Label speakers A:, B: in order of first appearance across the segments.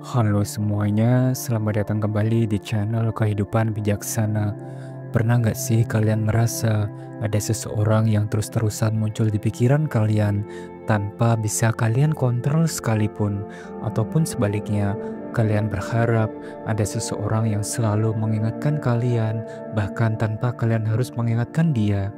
A: Halo semuanya, selamat datang kembali di channel Kehidupan Bijaksana. Pernah nggak sih kalian merasa ada seseorang yang terus-terusan muncul di pikiran kalian tanpa bisa kalian kontrol sekalipun? Ataupun sebaliknya, kalian berharap ada seseorang yang selalu mengingatkan kalian, bahkan tanpa kalian harus mengingatkan dia.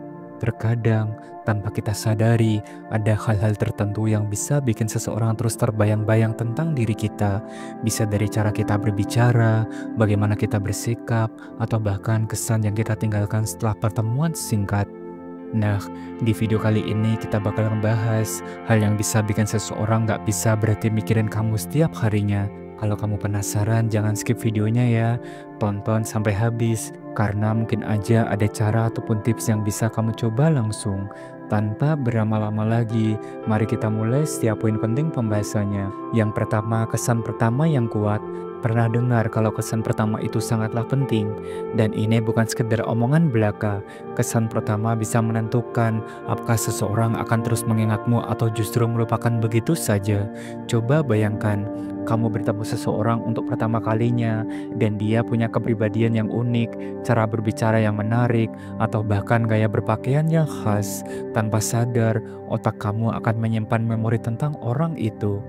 A: Terkadang, tanpa kita sadari, ada hal-hal tertentu yang bisa bikin seseorang terus terbayang-bayang tentang diri kita. Bisa dari cara kita berbicara, bagaimana kita bersikap, atau bahkan kesan yang kita tinggalkan setelah pertemuan singkat. Nah, di video kali ini kita bakal membahas hal yang bisa bikin seseorang gak bisa berhenti mikirin kamu setiap harinya. Kalau kamu penasaran, jangan skip videonya ya. Tonton sampai habis, karena mungkin aja ada cara ataupun tips yang bisa kamu coba langsung. Tanpa berlama-lama lagi, mari kita mulai setiap poin penting pembahasannya. Yang pertama, kesan pertama yang kuat. Pernah dengar kalau kesan pertama itu sangatlah penting, dan ini bukan sekedar omongan belaka. Kesan pertama bisa menentukan apakah seseorang akan terus mengingatmu atau justru melupakan begitu saja. Coba bayangkan, kamu bertemu seseorang untuk pertama kalinya, dan dia punya kepribadian yang unik, cara berbicara yang menarik, atau bahkan gaya berpakaian yang khas. Tanpa sadar, otak kamu akan menyimpan memori tentang orang itu.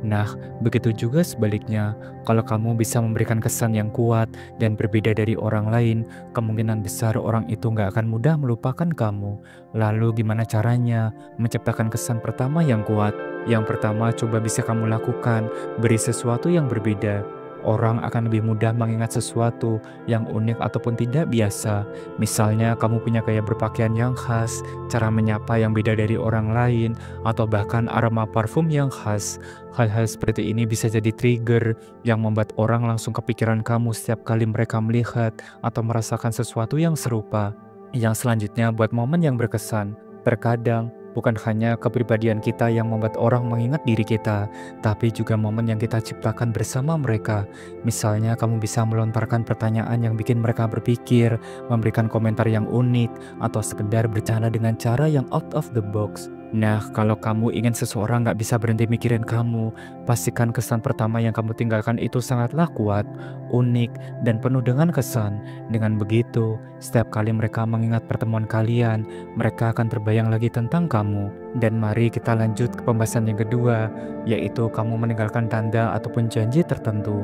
A: Nah, begitu juga sebaliknya, kalau kamu bisa memberikan kesan yang kuat dan berbeda dari orang lain, kemungkinan besar orang itu nggak akan mudah melupakan kamu. Lalu gimana caranya menciptakan kesan pertama yang kuat? Yang pertama, coba bisa kamu lakukan, beri sesuatu yang berbeda. Orang akan lebih mudah mengingat sesuatu yang unik ataupun tidak biasa. Misalnya kamu punya gaya berpakaian yang khas, cara menyapa yang beda dari orang lain, atau bahkan aroma parfum yang khas. Hal-hal seperti ini bisa jadi trigger yang membuat orang langsung kepikiran kamu setiap kali mereka melihat atau merasakan sesuatu yang serupa. Yang selanjutnya, buat momen yang berkesan. Terkadang, bukan hanya kepribadian kita yang membuat orang mengingat diri kita, tapi juga momen yang kita ciptakan bersama mereka. Misalnya, kamu bisa melontarkan pertanyaan yang bikin mereka berpikir, memberikan komentar yang unik, atau sekedar bercanda dengan cara yang out of the box. Nah, kalau kamu ingin seseorang nggak bisa berhenti mikirin kamu, pastikan kesan pertama yang kamu tinggalkan itu sangatlah kuat, unik, dan penuh dengan kesan. Dengan begitu, setiap kali mereka mengingat pertemuan kalian, mereka akan terbayang lagi tentang kamu. Dan mari kita lanjut ke pembahasan yang kedua, yaitu kamu meninggalkan tanda ataupun janji tertentu.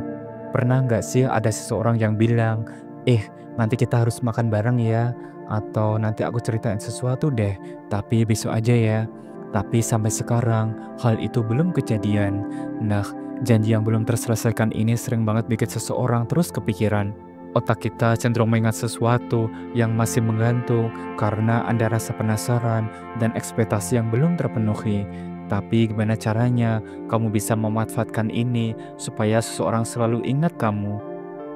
A: Pernah nggak sih ada seseorang yang bilang, nanti kita harus makan bareng ya, atau nanti aku ceritain sesuatu deh, tapi besok aja ya. Tapi sampai sekarang, hal itu belum kejadian. Nah, janji yang belum terselesaikan ini sering banget bikin seseorang terus kepikiran. Otak kita cenderung mengingat sesuatu yang masih menggantung karena ada rasa penasaran dan ekspektasi yang belum terpenuhi. Tapi gimana caranya kamu bisa memanfaatkan ini supaya seseorang selalu ingat kamu?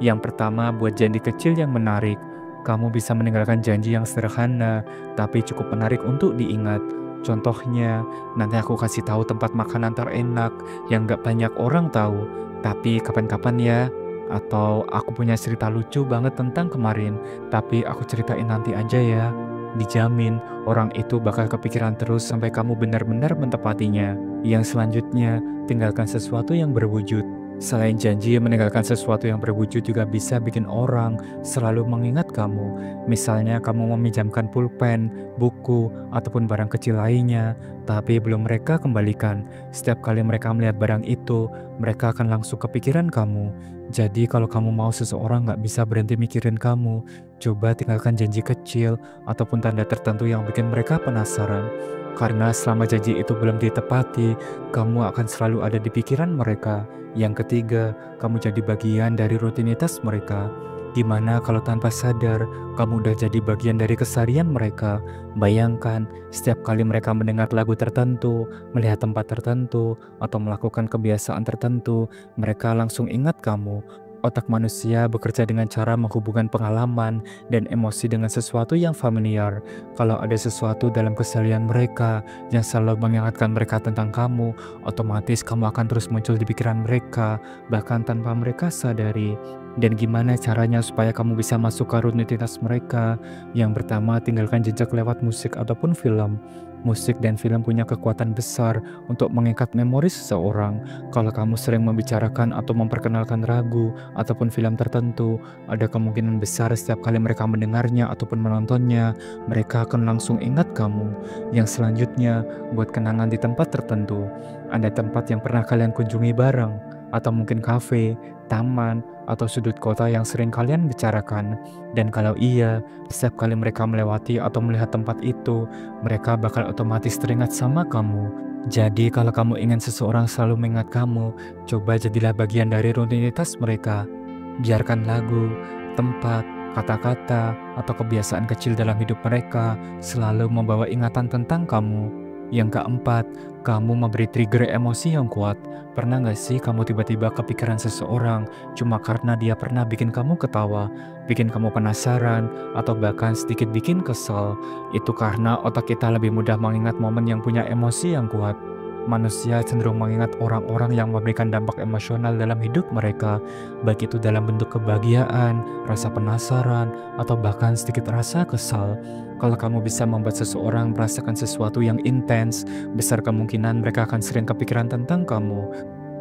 A: Yang pertama, buat janji kecil yang menarik. Kamu bisa meninggalkan janji yang sederhana, tapi cukup menarik untuk diingat. Contohnya, nanti aku kasih tahu tempat makanan terenak yang gak banyak orang tahu, tapi kapan-kapan ya. Atau aku punya cerita lucu banget tentang kemarin, tapi aku ceritain nanti aja ya. Dijamin, orang itu bakal kepikiran terus sampai kamu benar-benar menepatinya. Yang selanjutnya, tinggalkan sesuatu yang berwujud. Selain janji, meninggalkan sesuatu yang berwujud juga bisa bikin orang selalu mengingat kamu. Misalnya kamu meminjamkan pulpen, buku, ataupun barang kecil lainnya, tapi belum mereka kembalikan. Setiap kali mereka melihat barang itu, mereka akan langsung kepikiran kamu. Jadi kalau kamu mau seseorang nggak bisa berhenti mikirin kamu, coba tinggalkan janji kecil ataupun tanda tertentu yang bikin mereka penasaran. Karena selama janji itu belum ditepati, kamu akan selalu ada di pikiran mereka. Yang ketiga, kamu jadi bagian dari rutinitas mereka. Gimana kalau tanpa sadar, kamu udah jadi bagian dari keseharian mereka? Bayangkan, setiap kali mereka mendengar lagu tertentu, melihat tempat tertentu, atau melakukan kebiasaan tertentu, mereka langsung ingat kamu. Otak manusia bekerja dengan cara menghubungkan pengalaman dan emosi dengan sesuatu yang familiar. Kalau ada sesuatu dalam keseharian mereka yang selalu mengingatkan mereka tentang kamu, otomatis kamu akan terus muncul di pikiran mereka, bahkan tanpa mereka sadari. Dan gimana caranya supaya kamu bisa masuk ke rutinitas mereka? Yang pertama, tinggalkan jejak lewat musik ataupun film. Musik dan film punya kekuatan besar untuk mengikat memori seseorang. Kalau kamu sering membicarakan atau memperkenalkan lagu ataupun film tertentu, ada kemungkinan besar setiap kali mereka mendengarnya ataupun menontonnya, mereka akan langsung ingat kamu. Yang selanjutnya, buat kenangan di tempat tertentu. Ada tempat yang pernah kalian kunjungi bareng, atau mungkin kafe, taman, atau sudut kota yang sering kalian bicarakan. Dan kalau iya, setiap kali mereka melewati atau melihat tempat itu, mereka bakal otomatis teringat sama kamu. Jadi kalau kamu ingin seseorang selalu mengingat kamu, coba jadilah bagian dari rutinitas mereka. Biarkan lagu, tempat, kata-kata, atau kebiasaan kecil dalam hidup mereka selalu membawa ingatan tentang kamu. Yang keempat, kamu memberi trigger emosi yang kuat. Pernah gak sih kamu tiba-tiba kepikiran seseorang cuma karena dia pernah bikin kamu ketawa, bikin kamu penasaran, atau bahkan sedikit bikin kesal? Itu karena otak kita lebih mudah mengingat momen yang punya emosi yang kuat. Manusia cenderung mengingat orang-orang yang memberikan dampak emosional dalam hidup mereka, baik itu dalam bentuk kebahagiaan, rasa penasaran, atau bahkan sedikit rasa kesal. Kalau kamu bisa membuat seseorang merasakan sesuatu yang intens, besar kemungkinan mereka akan sering kepikiran tentang kamu.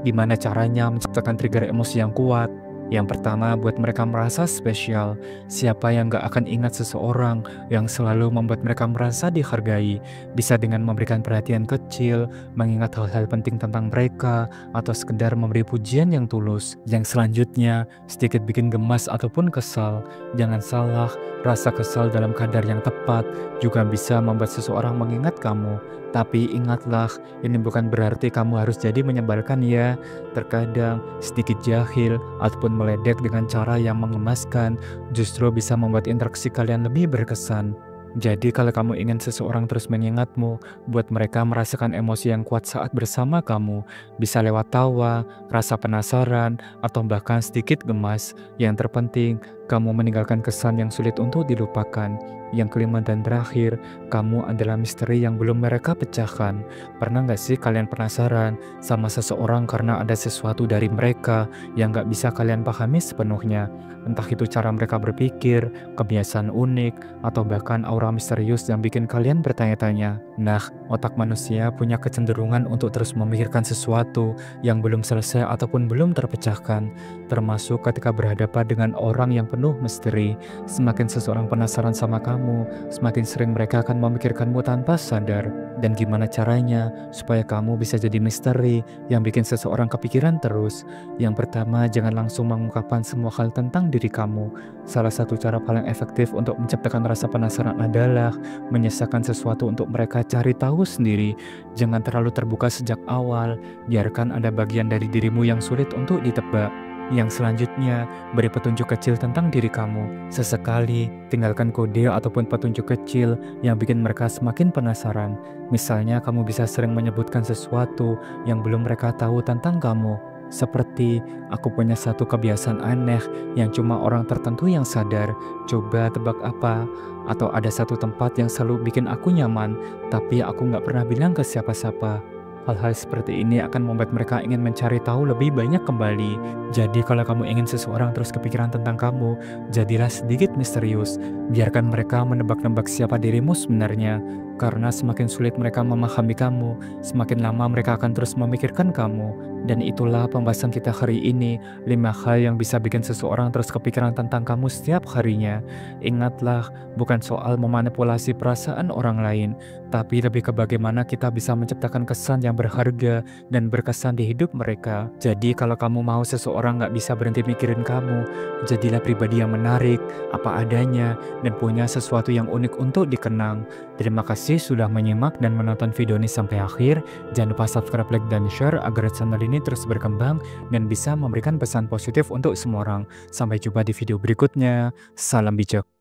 A: Gimana caranya menciptakan trigger emosi yang kuat? Yang pertama, buat mereka merasa spesial. Siapa yang gak akan ingat seseorang yang selalu membuat mereka merasa dihargai? Bisa dengan memberikan perhatian kecil, mengingat hal-hal penting tentang mereka, atau sekedar memberi pujian yang tulus. Yang selanjutnya, sedikit bikin gemas ataupun kesal. Jangan salah, rasa kesal dalam kadar yang tepat juga bisa membuat seseorang mengingat kamu. Tapi ingatlah, ini bukan berarti kamu harus jadi menyebalkan ya. Terkadang sedikit jahil ataupun meledek dengan cara yang mengemaskan justru bisa membuat interaksi kalian lebih berkesan. Jadi kalau kamu ingin seseorang terus mengingatmu, buat mereka merasakan emosi yang kuat saat bersama kamu, bisa lewat tawa, rasa penasaran, atau bahkan sedikit gemas. Yang terpenting, kamu meninggalkan kesan yang sulit untuk dilupakan. Yang kelima dan terakhir, kamu adalah misteri yang belum mereka pecahkan. Pernah gak sih kalian penasaran sama seseorang karena ada sesuatu dari mereka yang gak bisa kalian pahami sepenuhnya? Entah itu cara mereka berpikir, kebiasaan unik, atau bahkan aura misterius yang bikin kalian bertanya-tanya. Nah, otak manusia punya kecenderungan untuk terus memikirkan sesuatu yang belum selesai ataupun belum terpecahkan, termasuk ketika berhadapan dengan orang yang penuh misteri. Semakin seseorang penasaran sama kamu, semakin sering mereka akan memikirkanmu tanpa sadar. Dan gimana caranya supaya kamu bisa jadi misteri yang bikin seseorang kepikiran terus? Yang pertama, jangan langsung mengungkapkan semua hal tentang diri kamu. Salah satu cara paling efektif untuk menciptakan rasa penasaran adalah menyisakan sesuatu untuk mereka cari tahu sendiri. Jangan terlalu terbuka sejak awal, biarkan ada bagian dari dirimu yang sulit untuk ditebak. Yang selanjutnya, beri petunjuk kecil tentang diri kamu. Sesekali, tinggalkan kode ataupun petunjuk kecil yang bikin mereka semakin penasaran. Misalnya, kamu bisa sering menyebutkan sesuatu yang belum mereka tahu tentang kamu. Seperti, aku punya satu kebiasaan aneh yang cuma orang tertentu yang sadar. Coba tebak apa? Atau ada satu tempat yang selalu bikin aku nyaman, tapi aku nggak pernah bilang ke siapa-siapa. Hal-hal seperti ini akan membuat mereka ingin mencari tahu lebih banyak kembali. Jadi kalau kamu ingin seseorang terus kepikiran tentang kamu, jadilah sedikit misterius. Biarkan mereka menebak-nebak siapa dirimu sebenarnya. Karena semakin sulit mereka memahami kamu, semakin lama mereka akan terus memikirkan kamu. Dan itulah pembahasan kita hari ini, 5 hal yang bisa bikin seseorang terus kepikiran tentang kamu setiap harinya. Ingatlah, bukan soal memanipulasi perasaan orang lain, tapi lebih ke bagaimana kita bisa menciptakan kesan yang berharga dan berkesan di hidup mereka. Jadi kalau kamu mau seseorang gak bisa berhenti mikirin kamu, jadilah pribadi yang menarik, apa adanya, dan punya sesuatu yang unik untuk dikenang. Terima kasih sudah menyimak dan menonton video ini sampai akhir. Jangan lupa subscribe, like, dan share agar channel ini terus berkembang dan bisa memberikan pesan positif untuk semua orang. Sampai jumpa di video berikutnya. Salam bijak.